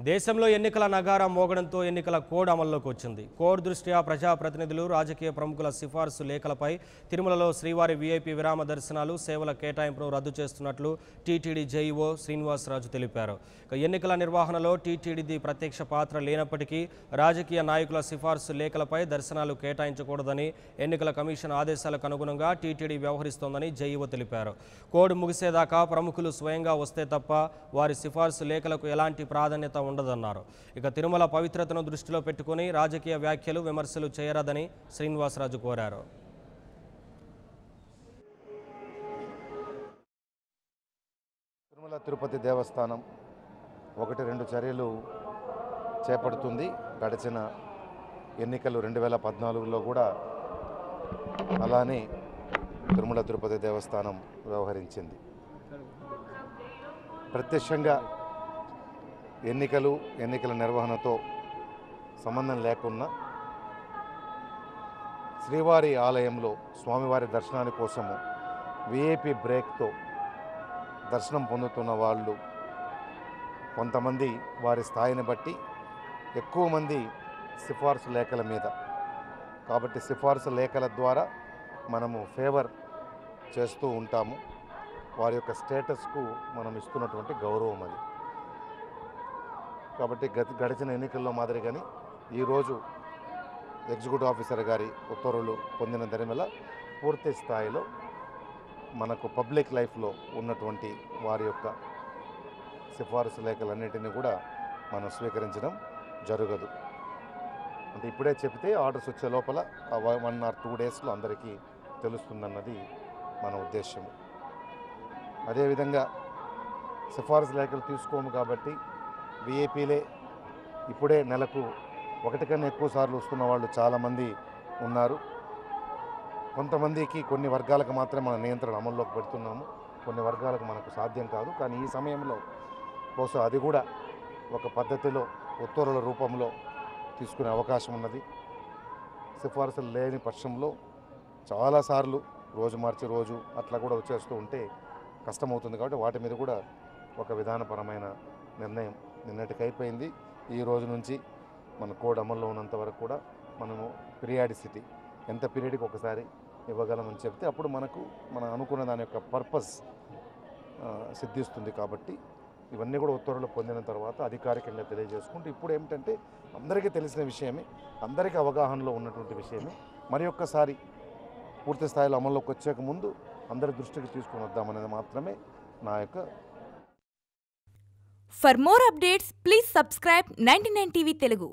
దేశంలో ఎన్నికల నగారం మోగడంతో ఎన్నికల కోడ్ అమల్లోకి వచ్చింది. కోడ్ దృష్ట్యా ప్రజాప్రతినిధులు, రాజకీయ ప్రముఖుల సిఫార్సు లేఖలపై తిరుమలలో శ్రీవారి వీఐపీ విరామ దర్శనాలు, సేవల కేటాయింపును రద్దు చేస్తున్నట్లు టీటీడీ జేఈఓ శ్రీనివాసరాజు తెలిపారు. ఎన్నికల నిర్వహణలో టీటీడీది ప్రత్యక్ష పాత్ర లేనప్పటికీ రాజకీయ నాయకుల సిఫార్సు లేఖలపై దర్శనాలు కేటాయించకూడదని ఎన్నికల కమిషన్ ఆదేశాలకు అనుగుణంగా టీటీడీ వ్యవహరిస్తోందని జేఈఓ తెలిపారు. కోడ్ ముగిసేదాకా ప్రముఖులు స్వయంగా వస్తే తప్ప వారి సిఫార్సు లేఖలకు ఎలాంటి ప్రాధాన్యత ఉండదన్నారు. తిరుమల పవిత్రతను దృష్టిలో పెట్టుకుని రాజకీయ వ్యాఖ్యలు, విమర్శలు చేయరాదని శ్రీనివాసరాజు కోరారు. తిరుమల తిరుపతి దేవస్థానం 1-2 చర్యలు చేపడుతుంది. గడిచిన ఎన్నికలు 2014లో కూడా అలానే తిరుమల తిరుపతి దేవస్థానం వ్యవహరించింది. ప్రత్యక్షంగా ఎన్నికల నిర్వహణతో సంబంధం లేకున్నా శ్రీవారి ఆలయంలో స్వామివారి దర్శనాని కోసము విఐపి బ్రేక్తో దర్శనం పొందుతున్న వాళ్ళు కొంతమంది వారి స్థాయిని బట్టి, ఎక్కువ మంది సిఫార్సు లేఖల మీద. కాబట్టి సిఫార్సు లేఖల ద్వారా మనము ఫేవర్ చేస్తూ ఉంటాము. వారి యొక్క స్టేటస్కు మనం ఇస్తున్నటువంటి గౌరవం అది. కాబట్టి గడిచిన ఎన్నికల్లో మాదిరిగానే ఈరోజు ఎగ్జిక్యూటివ్ ఆఫీసర్ గారి ఉత్తర్వులు పొందిన దరిమిల పూర్తి స్థాయిలో మనకు పబ్లిక్ లైఫ్లో ఉన్నటువంటి వారి యొక్క సిఫారసు లేఖలన్నింటినీ కూడా మనం స్వీకరించడం జరగదు. అంటే ఇప్పుడే చెప్తే ఆర్డర్స్ వచ్చే లోపల 1 or 2 డేస్లో అందరికీ తెలుస్తుందన్నది మన ఉద్దేశం. అదేవిధంగా సిఫారసు లేఖలు తీసుకోము కాబట్టి విఐపీలే ఇప్పుడే నెలకు 1 కన్నా ఎక్కువ సార్లు వస్తున్న వాళ్ళు చాలామంది ఉన్నారు. కొంతమందికి, కొన్ని వర్గాలకు మాత్రమే మన నియంత్రణ అమల్లోకి పెడుతున్నాము. కొన్ని వర్గాలకు మనకు సాధ్యం కాదు. కానీ ఈ సమయంలో బహుశా అది కూడా ఒక పద్ధతిలో ఉత్తర్వుల రూపంలో తీసుకునే అవకాశం ఉన్నది. సిఫార్సులు లేని పక్షంలో చాలాసార్లు రోజు మార్చి రోజు అట్లా కూడా వచ్చేస్తూ ఉంటే కష్టమవుతుంది. కాబట్టి వాటి మీద కూడా ఒక విధానపరమైన నిర్ణయం నిన్నటికి అయిపోయింది. ఈ రోజు నుంచి మన కోడ్ అమల్లో ఉన్నంత వరకు కూడా మనము పీరియాడిసిటీ ఎంత పీరియడ్కి ఒకసారి ఇవ్వగలమని చెప్తే అప్పుడు మనం అనుకున్న దాని యొక్క పర్పస్ సిద్ధిస్తుంది. కాబట్టి ఇవన్నీ కూడా ఉత్తర్వులు పొందిన తర్వాత అధికారికంగా తెలియజేసుకుంటూ ఇప్పుడు ఏమిటంటే అందరికీ తెలిసిన విషయమే, అందరికీ అవగాహనలో ఉన్నటువంటి విషయమే. మరి ఒక్కసారి పూర్తి స్థాయిలో అమల్లోకి వచ్చేక ముందు అందరి దృష్టికి తీసుకుని వద్దామనేది మాత్రమే నా యొక్క. For more updates, please subscribe 99 TV Telugu.